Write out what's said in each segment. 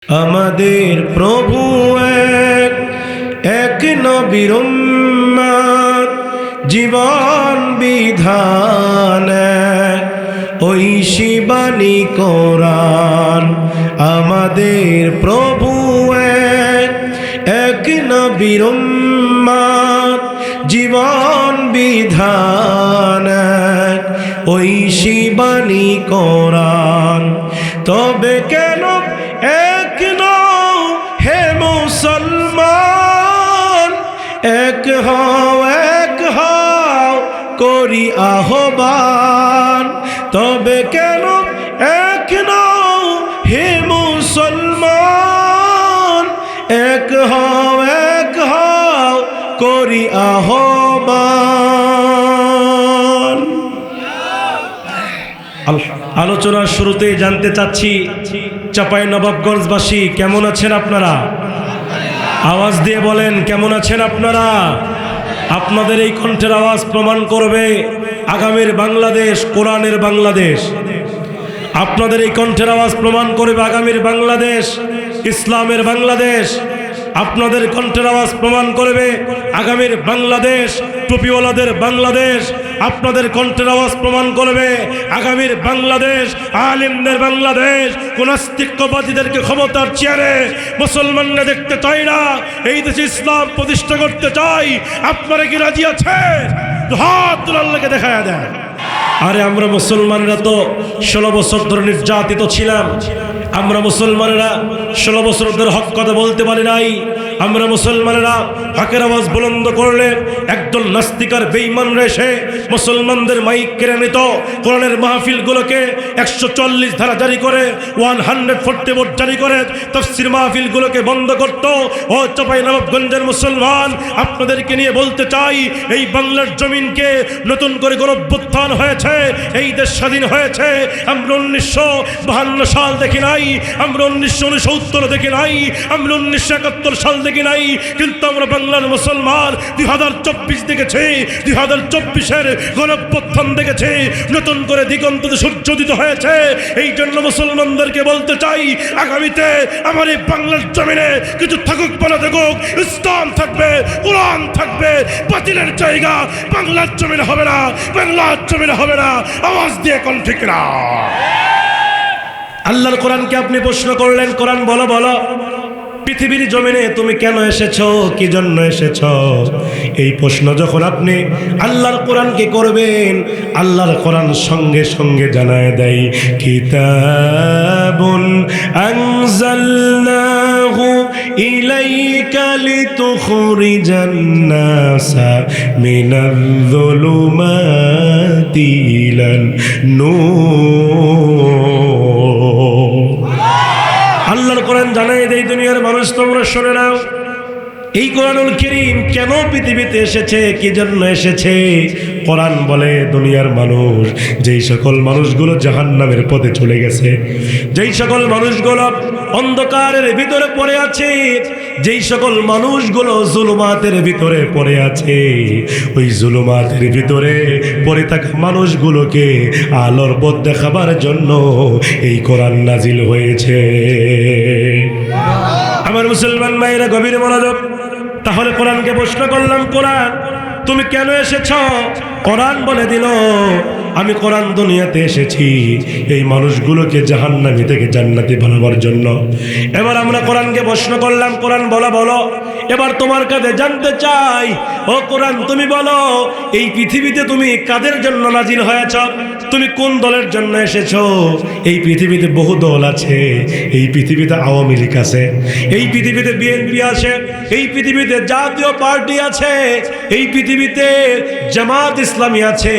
আমাদের প্রভু এক নবীর উম্মত, জীবন বিধান ওই শিবানী কোরআন। আমাদের প্রভু এক নবীর উম্মত, জীবন বিধান ওই শিবানী কোরআন। তবে কেন এক নও হে মুসলমান, এক হও করি আহ্বান। তবে কেন এক নও হে মুসলমান, এক হও করি আহ্বান। আলোচনার শুরুতে জানতে চাচ্ছি, চাঁপাইনবাবগঞ্জবাসী কেমন আছেন আপনারা? আওয়াজ দিয়ে বলেন, কেমন আছেন আপনারা? আপনাদের এই কণ্ঠের আওয়াজ প্রমাণ করবে আগামীর বাংলাদেশ কোরআনের বাংলাদেশ। আপনাদের এই কণ্ঠের আওয়াজ প্রমাণ করবে আগামীর বাংলাদেশ ইসলামের বাংলাদেশ। আপনাদের কণ্ঠের আওয়াজ প্রমাণ করবে আগামীর বাংলাদেশ টুপিওয়ালাদের বাংলাদেশ। আপনাদের কণ্ঠের আওয়াজ প্রমাণ করবে আগামীর বাংলাদেশ আলেমদের বাংলাদেশ। কোন নাস্তিকবাদীদেরকে ক্ষমতার চেয়ারে মুসলমানরা দেখতে চায় না, এই দেশে ইসলাম প্রতিষ্ঠা করতে চাই। আপনারা কি রাজি আছেন? হাত তুলে আল্লাহকে দেখায়া দেন। আরে আমরা মুসলমানরা তো 16 বছর ধরে নির্যাতিত ছিলাম। আমরা মুসলমানেরা 16 বছর ধরে হক কথা বলতে পারি নাই। আমরা মুসলমানেরা হকের আওয়াজ বুলন্দ করলে একদল নাস্তিকার বেঈমানরা এসে মুসলমানদের মাইক কেড়ে নিত। কোরআনের মাহফিলগুলোকে 144 ধারা জারি করে 140 ভোট জারি করে তাফসীর মাহফিলগুলোকে বন্ধ করত। ও চাঁপাইনবাবগঞ্জের মুসলমান, আপনাদেরকে নিয়ে বলতে চাই, এই বাংলার জমিনকে নতুন করে গণঅভ্যুত্থান হয়েছে, এই দেশ স্বাধীন হয়েছে। আমরা 1952 সাল দেখি নাই, আমরা 1969 দেখি নাই, আমরা 1971 সাল দেখি নাই, কিন্তু আমরা বাংলার মুসলমান 2024 দেখেছি। 2024-এর গণঅভ্যুত্থান দেখেছি। নতুন করে দিগন্তে সূর্যোদিত হয়েছে। এই জন্য মুসলমানদেরকে বলতে চাই, আগামীতে আমার এই বাংলার জমিনে কিছু থাকুক বলা থাকুক, ইসলাম থাকবে, কোরআন থাকবে। বাতিলের জায়গা বাংলার জমিনে হবে না, বাংলার জমিনে হবে না। আওয়াজ দিয়ে কোন ঠিক না। আল্লাহর কোরআনকে আপনি প্রশ্ন করলেন, কোরআন বলো বলো পৃথিবীর জমিনে তুমি কেন এসেছো, কি জন্য এসেছো? এই প্রশ্ন যখন আপনি আল্লাহর কোরআনকে করবেন, আল্লাহর কোরআন সঙ্গে সঙ্গে জানায় দেয়, কিতাবুন আনজালনাহু ইলাইকা লিতুখরিজান নাসা মিনাজ-যুলুমাতি ইলান নূর। আল্লাহর কোরআন জানাই দেই, দুনিয়ার মানুষ তোমরা শুনে নাও, এই কোরআনুল কারীম কেন পৃথিবীতে এসেছে, কি জন্য এসেছে। কোরআন বলে, দুনিয়ার মানুষ, যেই সকল মানুষগুলো জাহান্নামের পথে চলে গেছে, যেই সকল মানুষগুলো অন্ধকারের ভিতরে পড়ে আছে, যেই সকল মানুষগুলো জুলুমাতের ভিতরে পড়ে আছে, ওই জুলুমাতের ভিতরে পড়ে থাকা মানুষগুলোকে আলোর পথ দেখাবার জন্য এই কোরআন নাজিল হয়েছে। আমার মুসলমান ভাইরা গভীর মনোযোগ। তাহলে কোরআনকে প্রশ্ন করলাম, কোরআন তুমি কেন এসেছ? কোরআন বলে দিল, আমি কোরআন দুনিয়াতে এসেছি এই মানুষগুলোকে জাহান্নামী থেকে জান্নাতি বানাবার জন্য। এবার আমরা কোরআনকে প্রশ্ন করলাম, কোরআন বলো এবার তোমার কাছে জানতে চাই, ও কোরআন তুমি বলো, এই পৃথিবীতে তুমি কাদের জন্য নাজিল হয়েছ? তুমি কোন দলের জন্য এসেছো? এই পৃথিবীতে বহু দল আছে। এই পৃথিবীতে আওয়ামী লীগ আছে, এই পৃথিবীতে বিএনপি আছে, এই পৃথিবীতে জাতীয় পার্টি আছে, এই পৃথিবীতে জামাত ইসলামী আছে,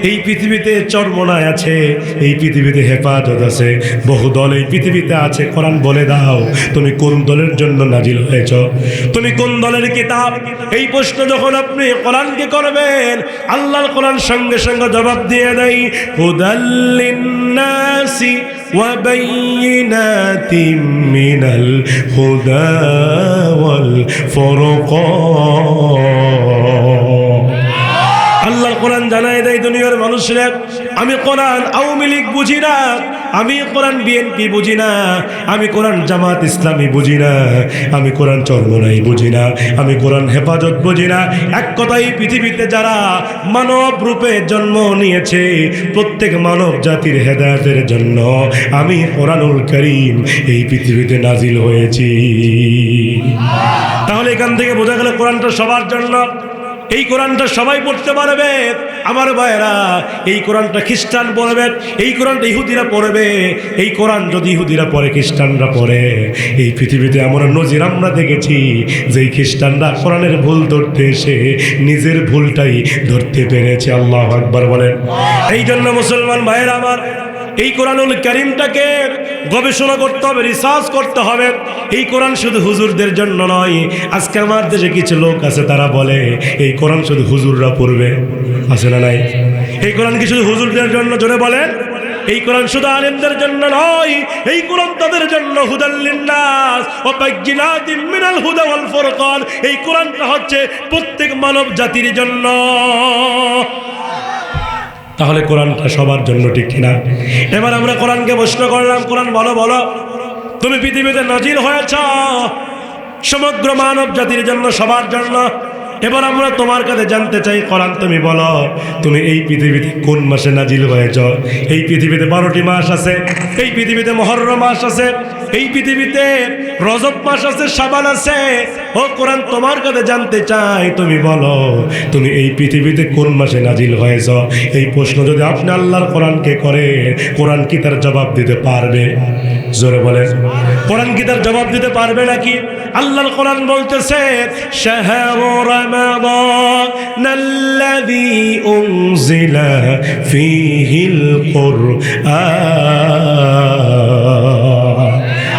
এই পৃথিবীতে চরমনায় আছে, এই পৃথিবীতে হেফাজত আছে। বহু দল এই পৃথিবীতে আছে। কোরআন বলে দাও, তুমি কোন দলের জন্য নাজিল হয়েছ? তুমি কোন দলের কিতাব? এই প্রশ্ন যখন আপনি কোরআনকে করবেন, আল্লাহর কোরআন সঙ্গে সঙ্গে জবাব দিয়ে দেয়, হুদাল লিন্নাসি ওয়া বাইয়িনাতিম মিনাল হুদা ওয়াল ফুরকান। আল্লাহর কোরআন জানায় দেয় দুনিয়ার মানুষরা, আমি কোরআন আওয়ামী লীগ বুঝি না, আমি কোরআন বিএনপি বুঝি না, আমি কোরআন জামাত ইসলামী বুঝি না, আমি কোরআন চরমনাই বুঝি না, আমি কোরআন হেফাজত বুঝি না। এক কথাই পৃথিবীতে যারা মানব রূপে জন্ম নিয়েছে, প্রত্যেক মানব জাতির হেদায়েতের জন্য আমি কোরআনুল কারীম এই পৃথিবীতে নাজিল হয়েছি। তাহলে এখান থেকে বোঝা গেল কোরআনটা সবার জন্য, এই কোরআনটা সবাই পড়তে পারবে। আমার ভাইয়েরা, এই কোরআনটা খ্রিস্টান পড়বে, এই কোরআনটা ইহুদিরা পড়বে। এই কোরআন যদি ইহুদিরা পড়ে, খ্রিস্টানরা পড়ে, এই পৃথিবীতে আমরা নজির আমরা দেখেছি যে এই খ্রিস্টানরা কোরআনের ভুল ধরতে এসে নিজের ভুলটাই ধরতে পেরেছে। আল্লাহু আকবার বলেন। এই জন্য মুসলমান ভাইয়েরা আমার, এই কোরআনুল কারীমটাকে গবেষণা করতে হবে, রিসার্চ করতে হবে। এই কোরআন শুধু হুজুরদের জন্য নয়। আজকে আমার দেশে কিছু লোক আছে, তারা বলে এই কোরআন শুধু হুজুররা পড়বে। আছে না নাই? এই কোরআন কি শুধু হুজুরদের জন্য? জোরে বলেন। এই কোরআন শুধু আলেমদের জন্য নয়, এই কোরআন তাদের জন্য হুদাল লিন্নাস ওয়া বাইয়িনাতিন মিনাল হুদা ওয়াল ফুরকান। এই কোরআনটা হচ্ছে প্রত্যেক মানব জাতির জন্য। তাহলে কোরআনটা সবার জন্য, ঠিক কিনা? এবার আমরা কোরআনকে প্রশ্ন করলাম, কোরআন বলো বলো, তুমি পৃথিবীতে নাজিল হয়েছ সমগ্র মানব জাতির জন্য, সবার জন্য। এবার আমরা তোমার কাছে জানতে চাই, কোরআন তুমি বলো, তুমি এই পৃথিবীতে কোন মাসে নাজিল হয়েছ? এই পৃথিবীতে 12টি মাস আছে, এই পৃথিবীতে মুহররম মাস আছে, এই পৃথিবীতে রজব মাস আছে, শাবান আছে। ও কোরআন, তোমার কাছে জানতে চাই, তুমি বলো তুমি এই পৃথিবীতে কোন মাসে নাজিল হয়েছ? এই প্রশ্ন যদি আপনি আল্লাহর কোরআনকে করে, কোরআন কি তার জবাব দিতে পারবে? জোরে বলেন, কোরআন কি তার জবাব দিতে পারবে নাকি? আল্লাহর কোরআন বলতেছে, শাহরু রমাদানাল্লাযী উনজিলা ফীহিল কুরআন।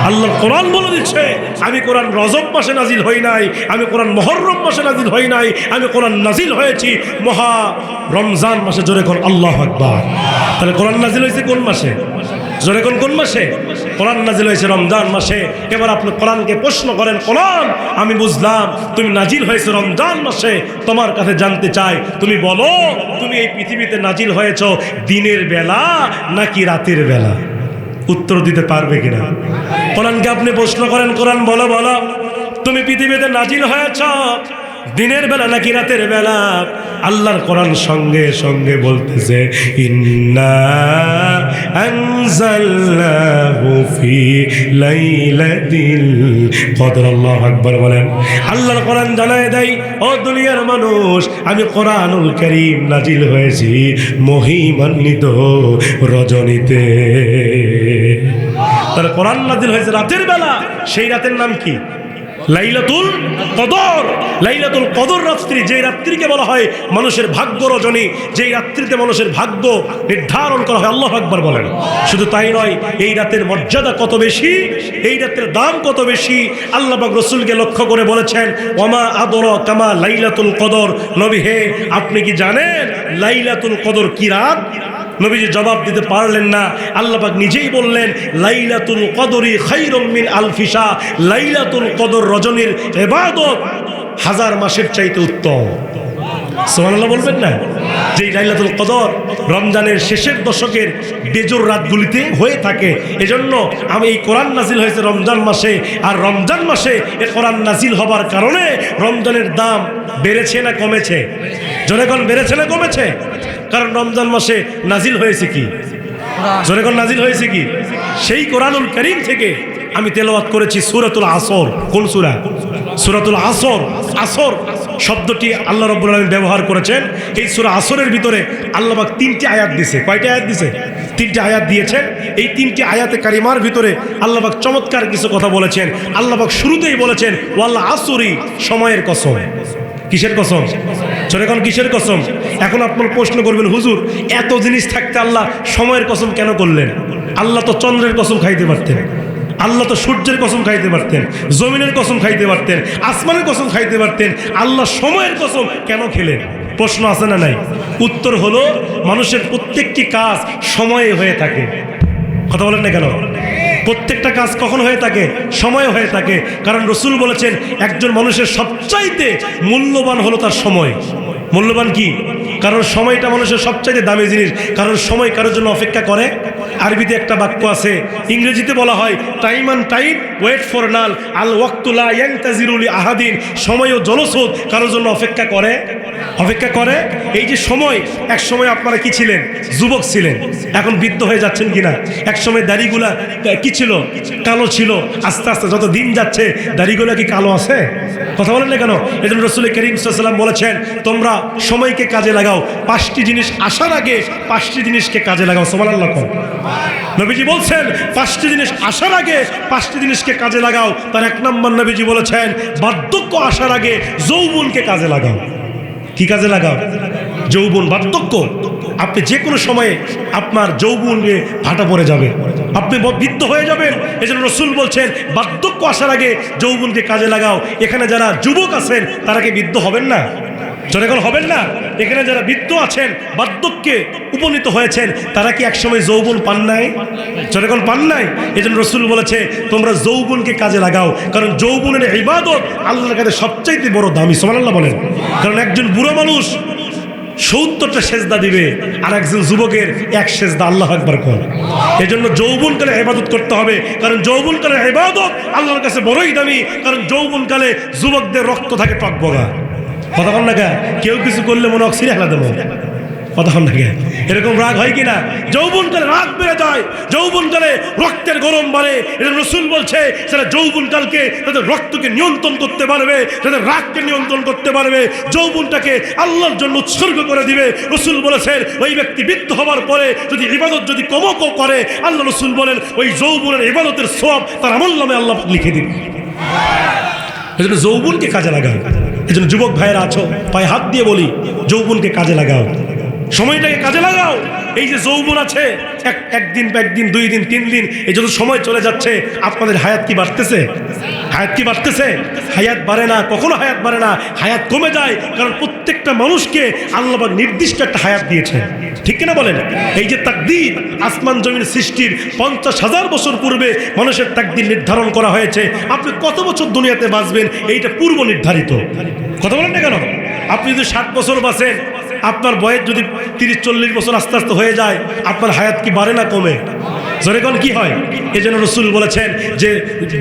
আল্লাহর কোরআন বলে দিচ্ছে, আমি কোরআন রজব মাসে নাজিল হই নাই, আমি কোরআন মুহররম মাসে নাজিল হই নাই, আমি কোরআন নাজিল হয়েছি মহা রমজান মাসে। জোরে কোন আল্লাহু আকবার। তাহলে কোরআন নাজিল হয়েছে কোন মাসে? জোরে কোন মাসে? কোরআন নাজিল হয়েছে রমজান মাসে। এবার আপনি কোরআনকে প্রশ্ন করেন, কোরআন আমি বুঝলাম তুমি নাজিল হয়েছে রমজান মাসে, তোমার কাছে জানতে চাই, তুমি বলো তুমি এই পৃথিবীতে নাজিল হয়েছ দিনের বেলা নাকি রাতের বেলা? উত্তর দিতে পারবে কিনা? কোরআনকে আপনি প্রশ্ন করেন, কোরআন বলো বলো, তুমি পৃথিবীতে নাজিল হয়েছ দিনের বেলা নাকি রাতের বেলা? আল্লাহর কোরআন সঙ্গে সঙ্গে বলতেছে, ইন্না আনজালনাহু ফি লাইলাতিল কদর। আল্লাহু আকবার বলেন। আল্লাহর কোরআন জানায় দেয়, ও দুনিয়ার মানুষ, আমি কোরআনুল কারীম নাজিল হয়েছি মহিমান্বিত রজনীতে। তাহলে কোরআন নাজিল হয়েছে রাতের বেলা, সেই রাতের নাম কি? লাইলাতুল কদর। লাইলাতুল কদর রাত্রি, যে রাত্রিকে বলা হয় মানুষের ভাগ্য রজনী, যেই রাত্রিতে মানুষের ভাগ্য নির্ধারণ করা হয়। আল্লাহু আকবার বলেন। শুধু তাই নয়, এই রাতের মর্যাদা কত বেশি, এই রাতের দাম কত বেশি। আল্লাহ পাক রাসূলকে লক্ষ্য করে বলেছেন, ওয়ামা আদরাকা মা লাইলাতুল কদর। নবী হে, আপনি কি জানেন লাইলাতুল কদর কি রাত? নবীজি জবাব দিতে পারলেন না। আল্লাহ পাক নিজেই বললেন, লাইলাতুল কদরি খায়রুম মিন আলফি শাহ। লাইলাতুল কদর রজনীর ইবাদত 1000 মাসের চাইতে উত্তম। সুবহানাল্লাহ বলবেন না? যে লাইলাতুল কদর রমজানের শেষের দশকের বেজোর রাতগুলিতে হয়ে থাকে। এজন্য আমি এই কোরআন নাজিল হয়েছে রমজান মাসে, আর রমজান মাসে এই কোরআন নাজিল হবার কারণে রমজানের দাম বেড়েছে না কমেছে? জনগণ বেড়েছে না কমেছে? কারণ রমজান মাসে নাজিল হয়েছে কি? জনগণ নাজিল হয়েছে কি? সেই কোরআনুল কারীম থেকে আমি তেলাওয়াত করেছি সূরাতুল আসর। কোন সূরা? সূরাতুল আসর। আসর শব্দটি আল্লাহ রাব্বুল আলামিন ব্যবহার করেছেন এই সূরা আসরের ভিতরে। আল্লাহ পাক 3টি আয়াত দিয়েছে। কয়টা আয়াত দিয়েছে? 3টি আয়াত দিয়েছেন। এই 3টি আয়াতে কারিমার ভিতরে আল্লাহ পাক চমৎকার কিছু কথা বলেছেন। আল্লাহ পাক শুরুতেই বলেছেন, ওয়াল আসরি, সময়ের কসম। কিসের কসম? এখন কিসের কসম? এখন আপনার প্রশ্ন করবেন, হুজুর এত জিনিস থাকতে আল্লাহ সময়ের কসম কেন করলেন? আল্লাহ তো চন্দ্রের কসম খাইতে পারতেন, আল্লাহ তো সূর্যের কসম খাইতে পারতেন, জমিনের কসম খাইতে পারতেন, আসমানের কসম খাইতে পারতেন। আল্লাহ সময়ের কসম কেন খেলেন? প্রশ্ন আছে না নাই? উত্তর হলো, মানুষের প্রত্যেকটি কাজ সময়ে হয়ে থাকে। কথা বলেন না কেন? প্রত্যেকটা কাজ কখন হয়ে থাকে? সময় হয়ে থাকে। কারণ রসুল বলেছেন একজন মানুষের সবচাইতে মূল্যবান হলো তার সময়। মূল্যবান কি? কারণ সময়টা মানুষের সবচাইতে দামি জিনিস। কারণ সময় কারোর জন্য অপেক্ষা করে। আরবিতে একটা বাক্য আছে, ইংরেজিতে বলা হয় time and time wait for নাল আল ওয়াক্তুলা ইয়ান্তাজিরুলি আহাদিন। সময় ও জলস্রোত কারোর জন্য অপেক্ষা করে, অপেক্ষা করে। এই যে সময়, এক সময় আপনারা কি ছিলেন? যুবক ছিলেন। এখন বৃদ্ধ হয়ে যাচ্ছেন কিনা? এক সময় দাড়িগুলা কি ছিল? কালো ছিল। আস্তে আস্তে যত দিন যাচ্ছে দাড়িগুলা কি কালো আছে? কথা বলেন না কেন? এই জন্য রসুল করিম সাল্লাল্লাহু আলাইহি ওয়াসাল্লাম বলেছেন তোমরা সময়কে কাজে লাগাও, 5টি জিনিস আসার আগে 5টি জিনিসকে কাজে লাগাও। সুবহানাল্লাহ। নবীজি বলছেন 5টি জিনিস আসার আগে 5টি জিনিসকে কাজে লাগাও। তার 1 নম্বর নবীজি বলেছেন বার্ধক্য আসার আগে যৌবনকে কাজে লাগাও। কি কাজে লাগাও? যৌবন, বার্ধক্য। আপনি যে কোনো সময়ে আপনার যৌবনে ভাটা পড়ে যাবে, আপনি বৃদ্ধ হয়ে যাবেন। এই জন্য রসুল বলছেন বার্ধক্য আসার আগে যৌবনকে কাজে লাগাও। এখানে যারা যুবক আছেন তারা কি বৃদ্ধ হবেন না? যখন হবেন না, এখানে যারা বৃদ্ধ আছেন, বার্ধক্যে উপনীত হয়েছেন, তারা কি একসময় যৌবন পান নাই? যখন পান নাই। এই জন্য রসুল বলেছে তোমরা যৌবনকে কাজে লাগাও। কারণ যৌবনের ইবাদত আল্লাহর কাছে সবচাইতে বড় দামি। সুবহানাল্লাহ বলেন। কারণ একজন বুড়ো মানুষ 70টা সেজদা দিবে, আর একজন যুবকের 1 সেজদা। আল্লাহু আকবার কর। এই জন্য যৌবনকালে ইবাদত করতে হবে। কারণ যৌবনকালে ইবাদত আল্লাহর কাছে বড়ই দামি। কারণ যৌবনকালে যুবকদের রক্ত থাকে টকবগা। কথা বল না, কেউ কিছু করলে মনে হয় সিরিয়াল দেবো। কথা বল না, এরকম রাগ হয় কিনা? যৌবনকালে রাগ বেড়ে যায়, যৌবনকালে রক্তের গরম বাড়ে। এটা রসুল বলছে যারা যৌবনকালকে তাদের রক্তকে নিয়ন্ত্রণ করতে পারবে, তাদের রাগকে নিয়ন্ত্রণ করতে পারবে, যৌবনটাকে আল্লাহর জন্য উৎসর্গ করে দিবে। রসুল বলেছেন ওই ব্যক্তি বৃদ্ধ হওয়ার পরে যদি ইবাদত যদি কমও করে, আল্লাহ রসুল বলেন ওই যৌবনের ইবাদতের সওয়াব তার আমলনামে আল্লাহ লিখে দিবে। এই জন্য যৌবনকে কাজে লাগাও। এই জন্য যুবক ভাইয়েরা আছো, পায়ে হাত দিয়ে বলি যৌবনকে কাজে লাগাও, সময়টাকে কাজে লাগাও। এই যে যৌবন আছে, একদিন 2 দিন 3 দিন, এই যত সময় চলে যাচ্ছে আপনাদের হায়াত কি বাড়তেছে? হায়াত কি বাড়তেছে? হায়াত বাড়ে না, কখনো হায়াত বাড়ে না, হায়াত কমে যায়। কারণ প্রত্যেকটা মানুষকে আল্লাহ পাক নির্দিষ্ট একটা হায়াত দিয়েছে, ঠিক কিনা বলেন? এই যে তাকদীর, আসমান জমিন সৃষ্টির 50,000 বছর পূর্বে মানুষের তাকদীর নির্ধারণ করা হয়েছে। আপনি কত বছর দুনিয়াতে বাঁচবেন এইটা পূর্ব নির্ধারিত। কথা বলেন না কেন? আপনি যদি 60 বছর বাঁচেন, আপনার বয়স যদি 30-40 বছর আস্তে আস্তে হয়ে যায়, আপনার হায়াত কি বাড়ে না কমে? জোরেগণ কি হয়? এই জন্য রসুল বলেছেন যে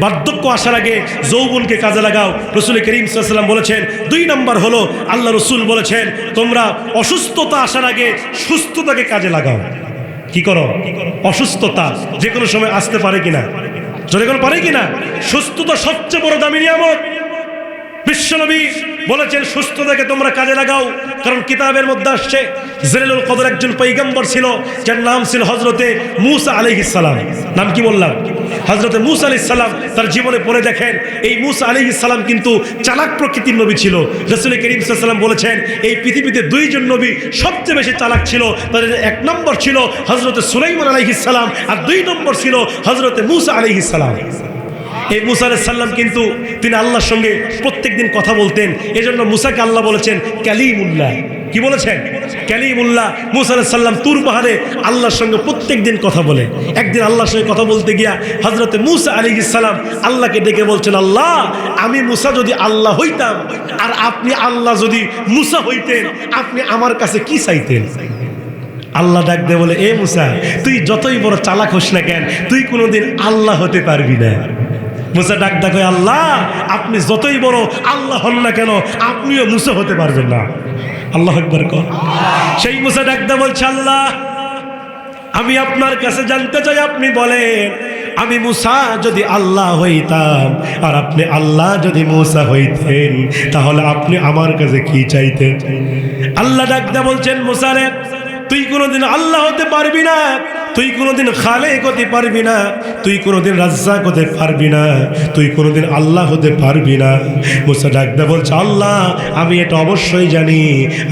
বার্ধক্য আসার আগে যৌবনকে কাজে লাগাও। রসুল করিম সাল্লাল্লাহু আলাইহি ওয়াসাল্লাম বলেছেন 2 নম্বর হলো আল্লাহ রসুল বলেছেন তোমরা অসুস্থতা আসার আগে সুস্থতাকে কাজে লাগাও। কি করো? অসুস্থতা যে কোনো সময় আসতে পারে কিনা? জোরেগণ পারে কিনা? সুস্থতা সবচেয়ে বড় দামি নিয়ামত। বিশ্বনবী বলেছেন সুস্থতাকে তোমরা কাজে লাগাও। কারণ কিতাবের মধ্যে আসছে জলিলুল কদর একজন পয়গম্বর ছিল, যার নাম ছিল হযরতে মূসা আলাইহিস সালাম। নাম কি বললাম? হযরতে মূসা আলাইহিস সালাম। তার জীবনে পড়ে দেখেন এই মূসা আলাইহিস সালাম কিন্তু চালাক প্রকৃতির নবী ছিল। রাসূল করিম সাল্লাল্লাহু আলাইহি ওয়াসাল্লাম বলেছেন এই পৃথিবীতে 2 জন নবী সবচেয়ে বেশি চালাক ছিল। তাদের 1 নম্বর ছিল হযরতে সুলাইমান আলাইহিস সালাম, আর 2 নম্বর ছিল হযরতে মূসা আলাইহিস সালাম। এই মূসা আলাইহিস সালাম কিন্তু তিনি আল্লাহর সঙ্গে প্রত্যেকদিন কথা বলতেন। এজন্য মূসাকে আল্লাহ বলেছেন কালিমুল্লাহ। কি বলেছেন? কালিমুল্লাহ। মূসা আলাইহিস সালাম তুর পাহাড়ে আল্লাহর সঙ্গে প্রত্যেকদিন কথা বলে। একদিন আল্লাহর সঙ্গে কথা বলতে গিয়া হযরতে মূসা আলাইহিস সালাম আল্লাহকে ডেকে বলছেন, আল্লাহ আমি মূসা যদি আল্লাহ হইতাম আর আপনি আল্লাহ যদি মূসা হইতেন, আপনি আমার কাছে কি চাইতেন? আল্লাহ ডাক দিয়ে বলে, এ মূসা তুই যতই বড় চালাক হোস না কেন, তুই কোনোদিন আল্লাহ হতে পারবি না। মূসা ডাক ডাক আল্লাহ আপনি যতই বড় আল্লাহ হন না কেন, আপনিও মূসা হতে পারবেন না। আল্লাহু আকবার কর। সেই মূসা ডাক দিয়ে বলছে, আল্লাহ আমি আপনার কাছে জানতে চাই, আপনি বলেন আমি মূসা যদি আল্লাহ হইতাম আর আপনি আল্লাহ যদি মূসা হইতেন, তাহলে আপনি আমার কাছে কি চাইতেন? আল্লাহ ডাক দিয়ে বলছেন, মূসা রে তুই কোনোদিন আল্লাহ হতে পারবি না, তুই কোনোদিন খালেক হতে পারবি না, তুই কোনোদিন রাজ্জাক হতে পারবি না, তুই কোনোদিন আল্লাহ হতে পারবি না। মূসা ডাক দিয়ে বলছে, আল্লাহ আমি এটা অবশ্যই জানি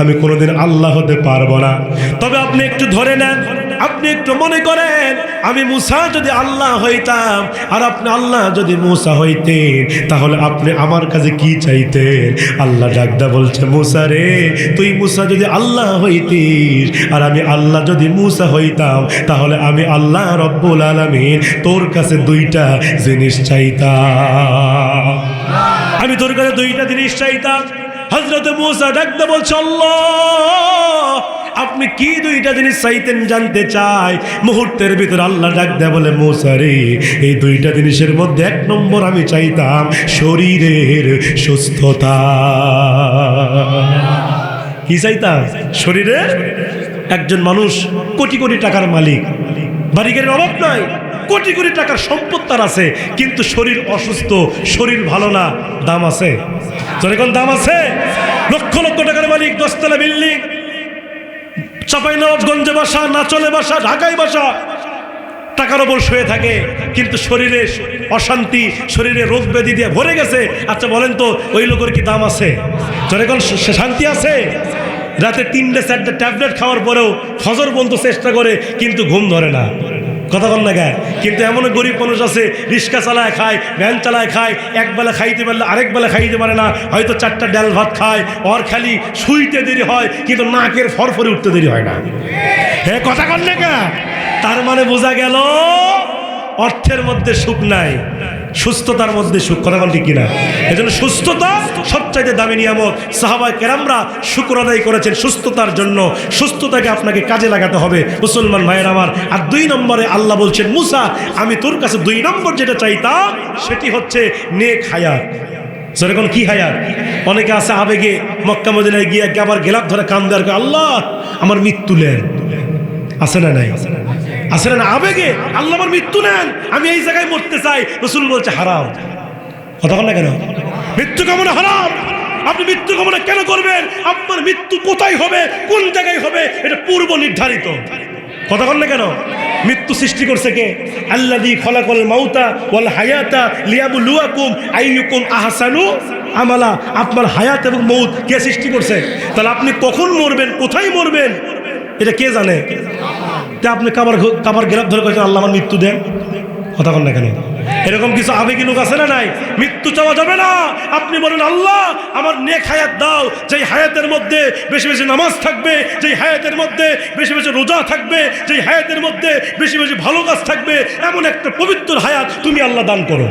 আমি কোনোদিন আল্লাহ হতে পারবো না, তবে আপনি একটু ধরে নেন আপনি একটু মনে করেন, আমি মুসা যদি আল্লাহ হইতাম আর আপনি আল্লাহ যদি মুসা হইতেন, তাহলে আপনি আমার কাছে কি চাইতেন? আল্লাহ ডাকদা বলছে, মুসা রে, তুই মুসা যদি আল্লাহ হইতিস আর আমি আল্লাহ যদি মুসা হইতাম, তাহলে আমি আল্লাহ রব্বুল আলামিন তোর কাছে দুইটা জিনিস চাইতাম। আমি তোর কাছে দুইটা জিনিস চাইতাম। হযরত মুসা ডাকদা বলছে, আল্লাহ আপনি কি দুইটা জিনিস চাইতেন জানতে চাই। মুহূর্তের ভিতর আল্লাহ ডাক দেয়া বলে, মুসা রে, এই দুইটা জিনিসের মধ্যে এক নম্বর আমি চাইতাম শরীরের সুস্থতা। কি চাইতাম? শরীরের। একজন মানুষ কোটি কোটি টাকার মালিক, বাড়ি গাড়ির অভাব নাই, কোটি কোটি টাকার সম্পদ তার আছে, কিন্তু শরীর অসুস্থ, শরীর ভালো না। দাম আছে? যখন দাম আছে, লক্ষ লক্ষ টাকার মালিক, 10 তলা বিল্ডিং, চাঁপাইনবাবগঞ্জে বাসা, নাচলে বাসা, ঢাকায় বাসা, টাকার ওপর শুয়ে থাকে, কিন্তু শরীরে অশান্তি, শরীরে রোগ ব্যাধি দিয়ে ভরে গেছে। আচ্ছা বলেন তো, ওই লোকের কি দাম আছে? যখন শান্তি আছে? রাতে 3-4টা ট্যাবলেট খাওয়ার পরেও ফজর পর্যন্ত চেষ্টা করে, কিন্তু ঘুম ধরে না। কথা বল না গায়ে। কিন্তু এমন গরিব মানুষ আছে, রিক্সা চালায় খায়, ভ্যান চালায় খায়, একবেলা খাইতে পারলে আরেক বেলা খাইতে পারে না, হয়তো 4টা ডাল ভাত খায়, ওর খালি শুইতে দেরি হয়, কিন্তু নাকের ফরফরে উঠতে দেরি হয় না। হ্যাঁ, কথা বল না গা। তার মানে বোঝা গেল অর্থের মধ্যে সুখ নাই, সুস্থতার মধ্যে সুখ। কথা বল ঠিক কিনা? এজন্য সুস্থতা সবচাইতে দামি নিয়ামত। সাহাবায়ে কেরামরা শুকর আদায় করেছেন সুস্থতার জন্য। সুস্থতাকে আপনাকে কাজে লাগাতে হবে মুসলমান ভাইয়ের আমার। আর 2 নম্বরে আল্লাহ বলছেন, মুসা আমি তোর কাছে 2 নম্বর যেটা চাইতাম সেটি হচ্ছে নেক হায়াত। যেরকম কি হায়াত? অনেকে আছে আবেগে মক্কা মদিনায় গিয়ে আবার গেলাপ ধরে কান্দে আর আল্লাহ আমার মৃত্যু নেন। আছে না নাই? আছে না? আবেগে আল্লাহ আমার মৃত্যু নেন, আমি এই জায়গায় মরতে চাই। রাসূল বলছে হারাম। কথা বল না কেন? মৃত্যু কামনা হারাম। আপনি মৃত্যু কামনা কেন করবেন? আপনার মৃত্যু কোথায় হবে, কোন জায়গায় হবে, এটা পূর্ব নির্ধারিত। কথা বল না কেন? মৃত্যু সৃষ্টি করছে কে? আল্লাযী খালাকাল মাউতা ওয়াল হায়াতা লিয়াবলুয়াকুম আইয়ুকুম আহসানু আমালা। আপনার হায়াত এবং মউত কে সৃষ্টি করছে? তাহলে আপনি কখন মরবেন, কোথায় মরবেন, এটা কে জানে? তা আপনি কাবার গেলাপ ধরে কয়েছেন আল্লাহ আমার মৃত্যু দেন। কথা বল না কেন? এরকম কিছু আবেগী লোক আছে না নাই? মৃত্যু চাওয়া যাবে না। আপনি বলেন আল্লাহ আমার নেক হায়াত দাও, যেই হায়াতের মধ্যে বেশি বেশি নামাজ থাকবে, যেই হায়াতের মধ্যে বেশি বেশি রোজা থাকবে, যেই হায়াতের মধ্যে বেশি বেশি ভালো কাজ থাকবে, এমন একটা পবিত্র হায়াত তুমি আল্লাহ দান করো।